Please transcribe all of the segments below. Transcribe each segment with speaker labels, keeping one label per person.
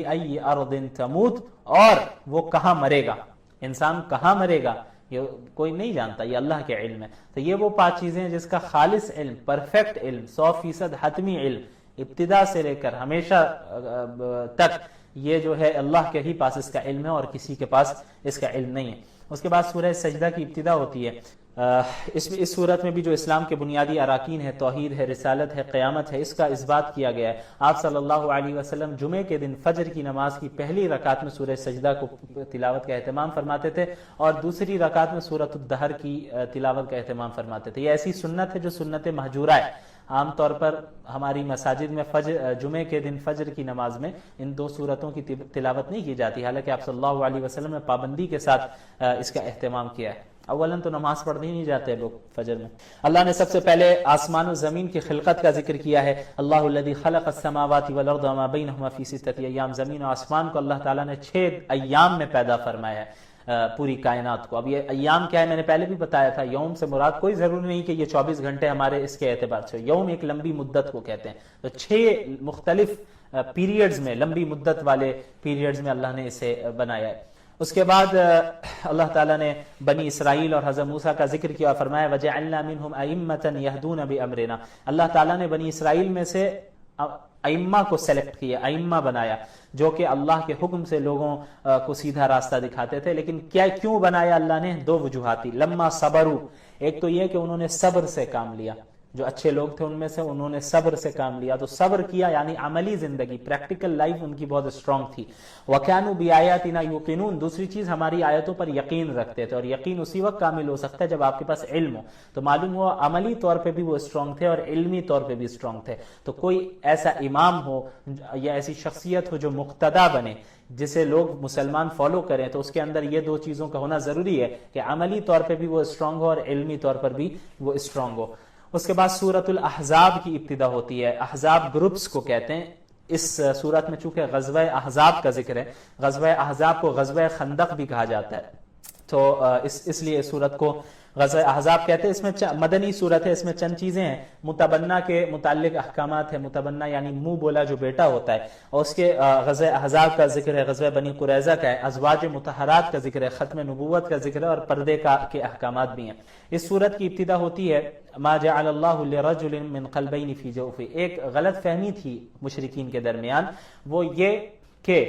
Speaker 1: ای ارض تموت، اور وہ کہاں مرے گا، انسان کہاں مرے گا یہ کوئی نہیں جانتا، یہ اللہ کے علم ہے۔ تو یہ وہ 5 چیزیں ہیں جس کا خالص علم، پرفیکٹ علم، 100% حتمی علم، ابتدا سے لے کر ہمیشہ تک یہ جو ہے اللہ کے ہی پاس اس کا علم ہے، اور کسی کے پاس اس کا علم نہیں ہے۔ اس کے بعد سورہ سجدہ کی ابتدا ہوتی ہے۔ اس صورت میں بھی جو اسلام کے بنیادی اراکین ہے، توحید ہے، رسالت ہے، قیامت ہے، اس کا اثبات کیا گیا ہے۔ آپ صلی اللہ علیہ وسلم جمعے کے دن فجر کی نماز کی پہلی رکعت میں سورہ سجدہ کو تلاوت کا اہتمام فرماتے تھے، اور دوسری رکعت میں سورۃ الدہر کی تلاوت کا اہتمام فرماتے تھے۔ یہ ایسی سنت ہے جو سنت مہجورہ ہے۔ عام طور پر ہماری مساجد میں جمعے کے دن فجر کی نماز میں ان 2 سورتوں کی تلاوت نہیں کی جاتی، حالانکہ آپ صلی اللہ علیہ وسلم نے پابندی کے ساتھ اس کا اہتمام کیا ہے۔ اولاً تو نماز پڑھنے ہی نہیں جاتے لوگ فجر میں۔ اللہ نے سب سے پہلے آسمان و زمین کی خلقت کا ذکر کیا ہے۔ اللہ الذی خلق السماوات والارض وما بینہما فی 6 ایام، زمین و آسمان کو اللہ تعالیٰ نے 6 ایام میں پیدا فرمایا ہے، پوری کائنات کو۔ اب یہ ایام کیا ہے میں نے پہلے بھی بتایا تھا، یوم سے مراد کوئی ضروری نہیں کہ یہ 24 گھنٹے ہمارے اس کے اعتبار سے، یوم ایک لمبی مدت کو کہتے ہیں۔ تو 6 مختلف پیریڈز میں، لمبی مدت والے پیریڈز میں اللہ نے اسے بنایا ہے۔ اس کے بعد اللہ تعالیٰ نے بنی اسرائیل اور حضرت موسیٰ کا ذکر کیا، فرمایا وَجَعَلْنَا مِنْهُمْ أَئِمَّةً يَهْدُونَ بِأَمْرِنَا، اللہ تعالیٰ نے بنی اسرائیل میں سے ائمہ کو سلیکٹ کیا، ائمہ بنایا، جو کہ اللہ کے حکم سے لوگوں کو سیدھا راستہ دکھاتے تھے۔ لیکن کیوں بنایا اللہ نے؟ 2 وجوہات تھی۔ لما صبروا، ایک تو یہ کہ انہوں نے صبر سے کام لیا، جو اچھے لوگ تھے ان میں سے انہوں نے صبر سے کام لیا، تو صبر کیا یعنی عملی زندگی، پریکٹیکل لائف ان کی بہت اسٹرانگ تھی۔ وَكَانُوا بِآيَاتِنَا يُوقِنُونَ، دوسری چیز ہماری آیتوں پر یقین رکھتے تھے، اور یقین اسی وقت کامل ہو سکتا ہے جب آپ کے پاس علم ہو۔ تو معلوم ہوا عملی طور پہ بھی وہ اسٹرانگ تھے اور علمی طور پہ بھی اسٹرانگ تھے۔ تو کوئی ایسا امام ہو یا ایسی شخصیت ہو جو مقتدا بنے، جسے لوگ مسلمان فالو کریں، تو اس کے اندر یہ 2 چیزوں کا ہونا ضروری ہے کہ عملی طور پہ بھی وہ اسٹرانگ ہو اور علمی طور پر بھی وہ اسٹرانگ ہو۔ اس کے بعد سورۃ الاحزاب کی ابتدا ہوتی ہے۔ احزاب گروپس کو کہتے ہیں۔ اس سورت میں چونکہ غزوہ احزاب کا ذکر ہے، غزوہ احزاب کو غزوہ خندق بھی کہا جاتا ہے، تو اس لیے سورت کو غزوہ احزاب کہتے ہیں۔ اس میں مدنی سورت ہے، اس میں چند چیزیں ہیں۔ متبنہ کے متعلق احکامات ہیں، متبنہ یعنی منہ بولا جو بیٹا ہوتا ہے، اور اس کے غزوہ احزاب کا ذکر ہے، غزوہ بنی قریظہ کا ہے، ازواج مطہرات کا ذکر ہے، ختم نبوت کا ذکر ہے، اور پردے کے احکامات بھی ہیں۔ اس سورت کی ابتدا ہوتی ہے ما جعل اللہ لرجل من قلبین فی جوفہ۔ ایک غلط فہمی تھی مشرکین کے درمیان، وہ یہ کہ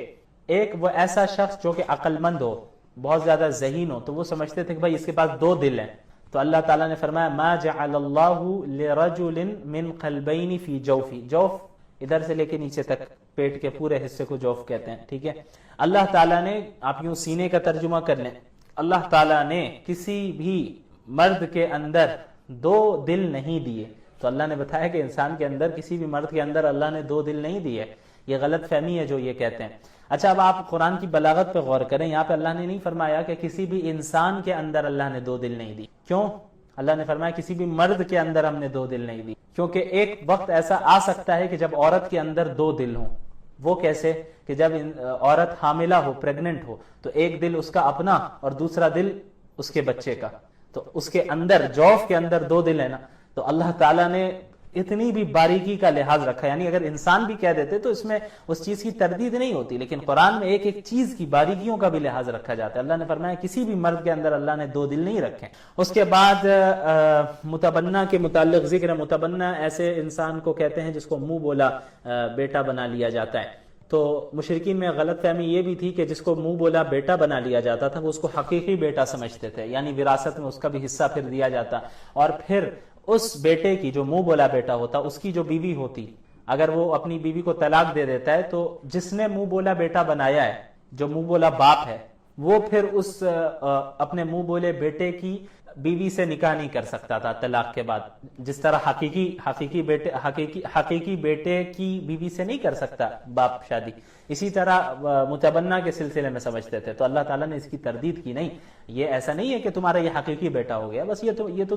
Speaker 1: ایک وہ ایسا شخص جو کہ عقل مند ہو، بہت زیادہ ذہین ہو، تو وہ سمجھتے تھے کہ بھائی اس کے پاس 2 دل ہیں۔ تو اللہ تعالیٰ نے فرمایا ما جعل اللہ لرجل من قلبین فی جوفہ۔ جوف ادھر سے لے کے نیچے تک پیٹ کے پورے حصے کو جوف کہتے ہیں، ٹھیک ہے۔ اللہ تعالیٰ نے، آپ یوں سینے کا ترجمہ کر لیں، اللہ تعالیٰ نے کسی بھی مرد کے اندر 2 دل نہیں دیے۔ تو اللہ نے بتایا کہ انسان کے اندر، کسی بھی مرد کے اندر اللہ نے 2 دل نہیں دیے۔ یہ غلط فہمی ہے جو یہ کہتے ہیں۔ اچھا اب آپ قرآن کی بلاغت پہ غور کریں، یہاں پہ اللہ نے نہیں فرمایا کہ کسی بھی انسان کے اندر اللہ نے 2 دل نہیں دی۔ کیوں؟ اللہ نے فرمایا کسی بھی مرد کے اندر ہم نے 2 دل نہیں دی، کیونکہ ایک وقت ایسا آ سکتا ہے کہ جب عورت کے اندر 2 دل ہوں۔ وہ کیسے؟ کہ جب عورت حاملہ ہو، پریگننٹ ہو، تو ایک دل اس کا اپنا اور دوسرا دل اس کے بچے کا، تو اس کے اندر، جوف کے اندر 2 دل ہے نا۔ تو اللہ تعالیٰ نے اتنی بھی باریکی کا لحاظ رکھا، یعنی اگر انسان بھی کہہ دیتے تو اس میں اس چیز کی تردید نہیں ہوتی، لیکن قرآن میں ایک ایک چیز کی باریکیوں کا بھی لحاظ رکھا جاتا ہے۔ اللہ نے فرمایا کسی بھی مرد کے اندر اللہ نے 2 دل نہیں رکھے۔ اس کے بعد متبنہ کے متعلق ذکر ہے۔ متبنہ ایسے انسان کو کہتے ہیں جس کو منہ بولا بیٹا بنا لیا جاتا ہے۔ تو مشرکین میں غلط فہمی یہ بھی تھی کہ جس کو منہ بولا بیٹا بنا لیا جاتا تھا وہ اس کو حقیقی بیٹا سمجھتے تھے، یعنی وراثت میں اس کا بھی حصہ پھر دیا جاتا، اور پھر اس بیٹے کی، جو منہ بولا بیٹا ہوتا، اس کی جو بیوی ہوتی، اگر وہ اپنی بیوی کو طلاق دے دیتا ہے تو جس نے منہ بولا بیٹا بنایا ہے، جو منہ بولا باپ ہے، وہ پھر اس اپنے منہ بولے بیٹے کی بیوی سے نکاح نہیں کر سکتا تھا طلاق کے بعد، جس طرح حقیقی بیٹے کی بیوی سے نہیں کر سکتا باپ شادی، اسی طرح متبنہ کے سلسلے میں سمجھتے تھے۔ تو اللہ تعالیٰ نے اس کی تردید کی، نہیں، یہ ایسا نہیں ہے کہ تمہارا یہ حقیقی بیٹا ہو گیا، بس یہ تو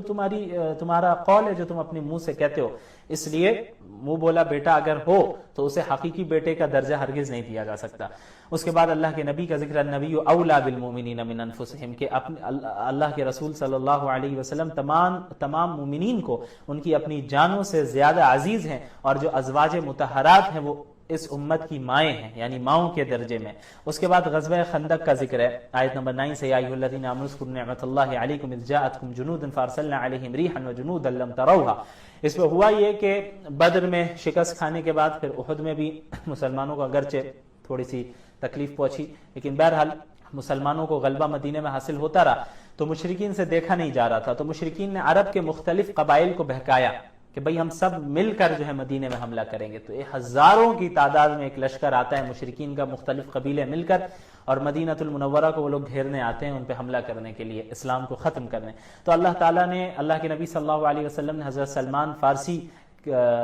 Speaker 1: تمہارا قول ہے جو تم اپنے منہ سے کہتے ہو، اس لیے منہ بولا بیٹا اگر ہو تو اسے حقیقی بیٹے کا درجہ ہرگز نہیں دیا جا سکتا۔ اس کے بعد اللہ کے نبی کا ذکر، النبی اولا بالمؤمنین من انفسہم، کہ اللہ کے رسول صلی اللہ علیہ وسلم تمام مومنین کو ان کی اپنی جانوں سے زیادہ عزیز ہیں، اور جو ازواج مطہرات ہیں وہ اس امت کی مائیں ہیں، یعنی ماؤں کے درجے میں. اس کے بعد غزوہ خندق کا ذکر ہے آیت نمبر 9 سے، یا ایھا الذین آمنوا اذکروا نعمت اللہ علیکم اذ جاءتکم جنود فارسلنا علیہم ریحا وجنودا لم تروها. اس میں ہوا یہ کہ بدر میں شکست کھانے کے بعد پھر احد میں بھی مسلمانوں کو اگرچہ تھوڑی سی تکلیف پہنچی، لیکن بہرحال مسلمانوں کو غلبہ مدینے میں حاصل ہوتا رہا. تو مشرکین سے دیکھا نہیں جا رہا تھا، تو مشرکین نے عرب کے مختلف قبائل کو بہکایا کہ بھئی ہم سب مل کر جو ہے مدینے میں حملہ کریں گے. تو یہ ہزاروں کی تعداد میں ایک لشکر آتا ہے مشرکین کا، مختلف قبیلے مل کر، اور مدینہ المنورہ کو وہ لوگ گھیرنے آتے ہیں ان پہ حملہ کرنے کے لیے، اسلام کو ختم کرنے. تو اللہ تعالیٰ نے، اللہ کے نبی صلی اللہ علیہ وسلم نے حضرت سلمان فارسی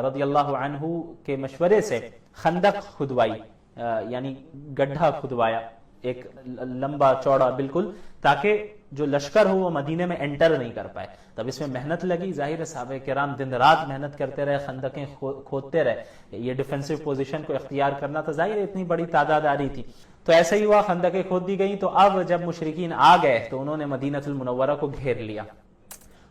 Speaker 1: رضی اللہ عنہ کے مشورے سے خندق کھدوائی، یعنی گڈھا کھدوایا ایک لمبا چوڑا بالکل، تاکہ جو لشکر ہو وہ مدینے میں انٹر نہیں کر پائے. تب اس میں محنت لگی، ظاہر ہے صحابہ کرام دن رات محنت کرتے رہے، خندقیں کھودتے رہے. یہ ڈیفنسو پوزیشن کو اختیار کرنا تھا، ظاہر ہے اتنی بڑی تعداد آ رہی تھی. تو ایسا ہی ہوا، خندقیں کھود دی گئیں. تو اب جب مشرکین آ گئے تو انہوں نے مدینہ المنورہ کو گھیر لیا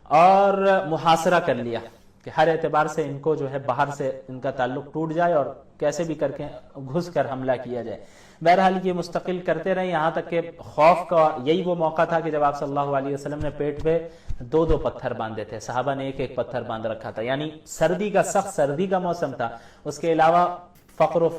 Speaker 1: اور محاصرہ کر لیا کہ ہر اعتبار سے ان کو جو ہے باہر سے ان کا تعلق ٹوٹ جائے اور کیسے بھی کر کے گھس کر حملہ کیا جائے. بہرحال یہ مستقل کرتے رہے، یہاں تک کہ خوف کا یہی وہ موقع تھا کہ جب آپ صلی اللہ علیہ وسلم نے پیٹ پہ 2 پتھر باندھے تھے، صحابہ نے ایک پتھر باندھ رکھا تھا. یعنی سردی کا، سخت سردی کا موسم تھا، اس کے علاوہ فقر و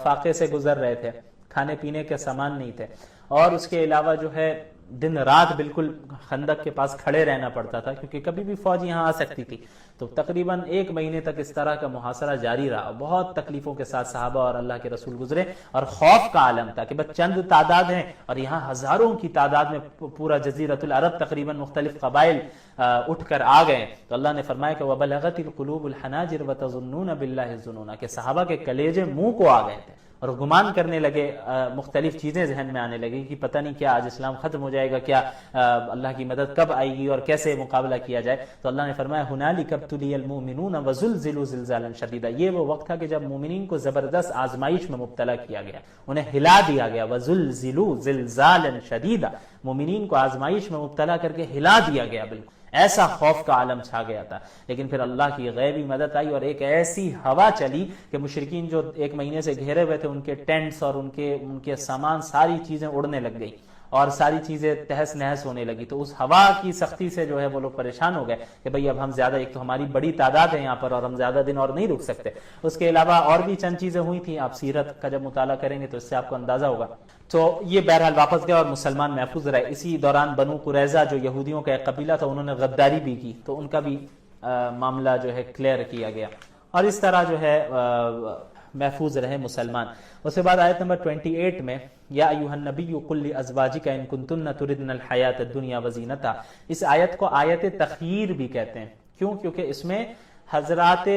Speaker 1: فاقے سے گزر رہے تھے، کھانے پینے کے سامان نہیں تھے، اور اس کے علاوہ جو ہے دن رات بالکل خندق کے پاس کھڑے رہنا پڑتا تھا کیونکہ کبھی بھی فوج یہاں آ سکتی تھی. تو تقریباً 1 مہینے تک اس طرح کا محاصرہ جاری رہا. بہت تکلیفوں کے ساتھ صحابہ اور اللہ کے رسول گزرے، اور خوف کا عالم تھا کہ بس چند تعداد ہیں اور یہاں ہزاروں کی تعداد میں پورا جزیرۃ العرب تقریباً مختلف قبائل اٹھ کر آ گئے. تو اللہ نے فرمایا کہ وَبَلَغَتِ الْقُلُوبُ الْحَنَاجِرَ وَتَظُنُّونَ بِاللَّهِ الظُّنُونَ، کہ صحابہ کے کلیجے منہ کو آ گئے تھے اور گمان کرنے لگے، مختلف چیزیں ذہن میں آنے لگی کہ پتہ نہیں کیا آج اسلام ختم ہو جائے گا، کیا اللہ کی مدد کب آئے گی اور کیسے مقابلہ کیا جائے. تو اللہ نے فرمایا هُنَالِكَ ابْتُلِيَ الْمُؤْمِنُونَ وَزُلْزِلُوا زِلْزَالًا شَدِيدًا. یہ وہ وقت تھا کہ جب مومنین کو زبردست آزمائش میں مبتلا کیا گیا، انہیں ہلا دیا گیا. وَزُلْزِلُوا زِلْزَالًا شَدِيدًا، مومنین کو آزمائش میں مبتلا کر کے ہلا دیا گیا، بالکل ایسا خوف کا عالم چھا گیا تھا. لیکن پھر اللہ کی غیبی مدد آئی اور ایک ایسی ہوا چلی کہ مشرکین جو 1 مہینے سے گھیرے ہوئے تھے، ان کے ٹینٹس اور ان کے سامان، ساری چیزیں اڑنے لگ گئی اور ساری چیزیں تہس نہس ہونے لگی. تو اس ہوا کی سختی سے جو ہے وہ لوگ پریشان ہو گئے کہ بھئی اب ہم زیادہ، ایک تو ہماری بڑی تعداد ہے یہاں پر اور ہم زیادہ دن اور نہیں رک سکتے. اس کے علاوہ اور بھی چند چیزیں ہوئی تھیں، آپ سیرت کا جب مطالعہ کریں گے تو اس سے آپ کو اندازہ ہوگا. تو یہ بہرحال واپس گئے اور مسلمان محفوظ رہے. اسی دوران بنو قریظہ جو یہودیوں کا ایک قبیلہ تھا، انہوں نے غداری بھی کی، تو ان کا بھی معاملہ جو ہے کلیئر کیا گیا، اور اس طرح جو ہے محفوظ رہے مسلمان. اس کے بعد آیت نمبر 28 میں یا ایھا النبی قل لازواجک ان کنتن تردن الحیات الدنیا وزینتہا، اس آیت کو آیت تخییر بھی کہتے ہیں. کیوں؟ کیونکہ اس میں حضرات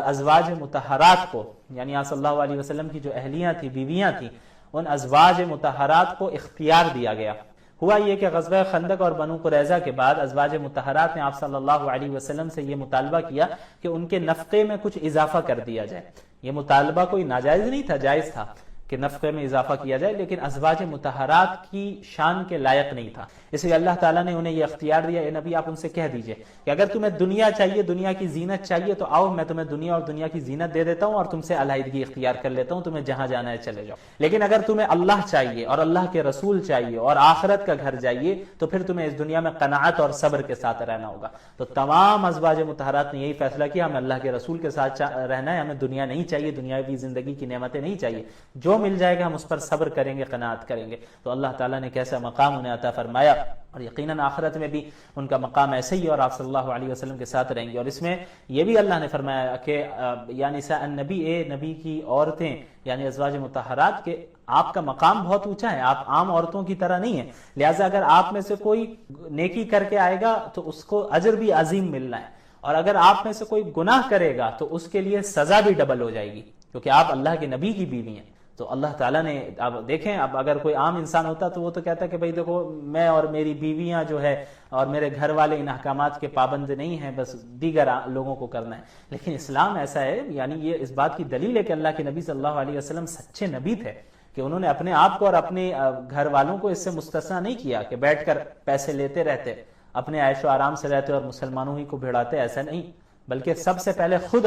Speaker 1: ازواج مطہرات کو، یعنی آپ صلی اللہ علیہ وسلم کی جو اہلیاں تھیں، بیویاں تھیں، ان ازواج مطہرات کو اختیار دیا گیا. ہوا یہ کہ غزوہ خندق اور بنو قریظہ کے بعد ازواج مطہرات نے آپ صلی اللہ علیہ وسلم سے یہ مطالبہ کیا کہ ان کے نفقے میں کچھ اضافہ کر دیا جائے. یہ مطالبہ کوئی ناجائز نہیں تھا، جائز تھا کہ نفقے میں اضافہ کیا جائے، لیکن ازواج مطہرات کی شان کے لائق نہیں تھا. اس لیے اللہ تعالیٰ نے انہیں یہ اختیار دیا، اے نبی آپ ان سے کہہ دیجئے کہ اگر تمہیں دنیا چاہیے، دنیا کی زینت چاہیے، تو آؤ میں تمہیں دنیا اور دنیا کی زینت دے دیتا ہوں اور تم سے علیحدگی اختیار کر لیتا ہوں، تمہیں جہاں جانا ہے چلے جاؤ. لیکن اگر تمہیں اللہ چاہیے اور اللہ کے رسول چاہیے اور آخرت کا گھر چاہیے تو پھر تمہیں اس دنیا میں قناعت اور صبر کے ساتھ رہنا ہوگا. تو تمام ازواج مطہرات نے یہی فیصلہ کیا، ہمیں اللہ کے رسول کے ساتھ رہنا ہے، ہمیں دنیا نہیں چاہیے، دنیاوی زندگی کی نعمتیں نہیں چاہیے، جو مل جائے گا ہم اس پر صبر کریں گے، قناعت کریں گے. تو اللہ تعالیٰ نے کیسا مقام انہیں عطا فرمایا، اور یقیناً آخرت میں بھی ان کا مقام ایسے ہی اور آپ صلی اللہ علیہ وسلم کے ساتھ رہیں گے. اور اس میں یہ بھی اللہ نے فرمایا کہ یا نساء النبی، اے نبی کی عورتیں یعنی ازواج مطہرات، کے آپ کا مقام بہت اونچا ہے، آپ عام عورتوں کی طرح نہیں ہیں، لہٰذا اگر آپ میں سے کوئی نیکی کر کے آئے گا تو اس کو اجر بھی عظیم ملنا ہے، اور اگر آپ میں سے کوئی گناہ کرے گا تو اس کے لیے سزا بھی ڈبل ہو جائے گی، کیونکہ آپ اللہ کے نبی کی بیوی ہیں. تو اللہ تعالیٰ نے، اب دیکھیں، اب اگر کوئی عام انسان ہوتا تو وہ تو کہتا کہ بھئی دیکھو میں اور میری بیویاں جو ہے اور میرے گھر والے ان احکامات کے پابند نہیں ہیں، بس دیگر لوگوں کو کرنا ہے. لیکن اسلام ایسا ہے، یعنی یہ اس بات کی دلیل ہے کہ اللہ کے نبی صلی اللہ علیہ وسلم سچے نبی تھے کہ انہوں نے اپنے آپ کو اور اپنے گھر والوں کو اس سے مستثنا نہیں کیا کہ بیٹھ کر پیسے لیتے رہتے، اپنے عیش و آرام سے رہتے اور مسلمانوں ہی کو بھیڑاتے، ایسا نہیں. بلکہ سب سے پہلے خود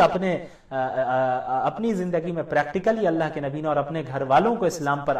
Speaker 1: اپنی زندگی میں پریکٹیکلی اللہ کے نبی نے اور اپنے گھر والوں کو اسلام پر